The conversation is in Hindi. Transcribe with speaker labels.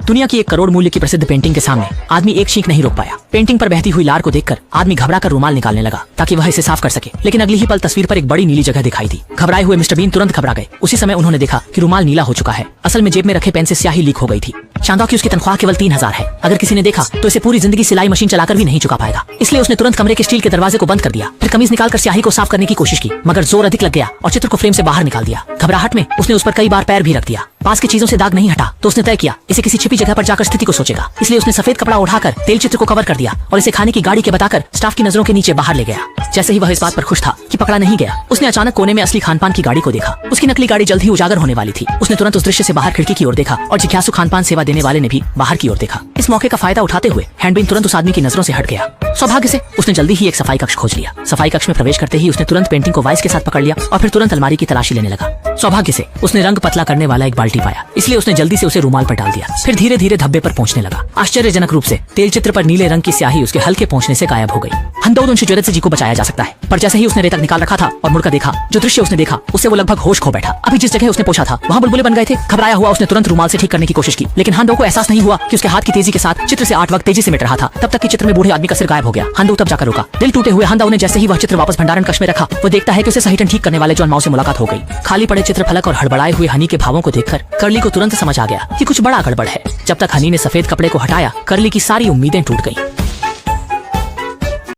Speaker 1: दुनिया की 1 करोड़ मूल्य की प्रसिद्ध पेंटिंग के सामने आदमी एक छींक नहीं रोक पाया। पेंटिंग पर बहती हुई लार को देखकर आदमी घबराकर रुमाल निकालने लगा ताकि वह इसे साफ कर सके, लेकिन अगली ही पल तस्वीर पर एक बड़ी नीली जगह दिखाई दी। घबराए हुए मिस्टर बीन तुरंत घबरा गए। उसी समय उन्होंने देखा कि रुमाल नीला हो चुका है। असल में जेब में रखे पेन से स्याही लीक हो गई थी। शानदार की उसकी तनख्वाह केवल 3000 है। अगर किसी ने देखा तो इसे पूरी जिंदगी सिलाई मशीन चलाकर भी नहीं चुका पाएगा। इसलिए उसने तुरंत कमरे के स्टील के दरवाजे को बंद कर दिया। फिर कमीज निकालकर स्याही को साफ करने की कोशिश की, मगर जोर अधिक लग गया और चित्र को फ्रेम से बाहर निकाल दिया। घबराहट में उसने उस पर कई बार पैर भी रख दिया। पास की चीजों से दाग नहीं हटा तो उसने तय किया इसे किसी छिपी जगह पर जाकर स्थिति को सोचेगा। इसलिए उसने सफेद कपड़ा उठाकर तेल चित्र को कवर कर दिया और इसे खाने की गाड़ी के बताकर स्टाफ की नजरों के नीचे बाहर ले गया। जैसे ही वह इस बात पर खुश था कि पकड़ा नहीं गया, उसने अचानक कोने में असली खानपान की गाड़ी को देखा। उसकी नकली गाड़ी जल्द ही उजागर होने वाली थी। उसने तुरंत उस दृश्य से बाहर खिड़की की ओर देखा और जिज्ञासु खानपान सेवा देने वाले ने भी बाहर की ओर देखा। इस मौके का फायदा उठाते हुए हैंडबिन तुरंत उस आदमी की नजरों से हट गया। सौभाग्य से उसने जल्दी ही एक सफाई कक्ष खोज लिया। सफाई कक्ष में प्रवेश करते ही उसने तुरंत पेंटिंग को वाइस के साथ पकड़ लिया और फिर तुरंत अलमारी की तलाशी लेने लगा। सौभाग्य से उसने रंग पतला करने वाला एक बाल्टी पाया, इसलिए उसने जल्दी से उसे रुमाल पर डाल दिया। फिर धीरे धीरे धब्बे पर पहुंचने लगा। आश्चर्यजनक रूप से तेल चित्र पर नीले रंग की स्याही उसके हल्के पहुंचने से गायब हो गई। अंधाधुंध जरूरत से जी को बचाया जा सकता है, पर जैसे ही उसने रेतक निकाल रखा था और मुड़कर देखा, जो दृश्य उसने देखा उससे वो लगभग होश खो बैठा। अभी जिस जगह उसने पोछा था वहाँ बुलबुले बन गए थे। घबराया हुआ उसने तुरंत रुमाल से ठीक करने की कोशिश की, लेकिन हांडो को एहसास नहीं हुआ कि उसके हाथ की तेजी के साथ चित्र से आर्टवर्क तेजी से मिट रहा था। तब तक कि चित्र में बूढ़े आदमी का सिर गायब हो गया। हांडो तब जाकर रुका। दिल टूटे हुए हांडो ने जैसे ही वह चित्र वापस भंडारण कक्ष में रखा, वो देखता है कि उसे सही ढंग ठीक करने वाले जॉन माओ से मुलाकात हो गई। खाली पड़े चित्र फलक और हड़बड़ाए हुए हनी के भावों को देखकर कर्ली को तुरंत समझ आ गया कि कुछ बड़ा गड़बड़ है। जब तक हनी ने सफेद कपड़े को हटाया, कर्ली की सारी उम्मीदें टूट गईं।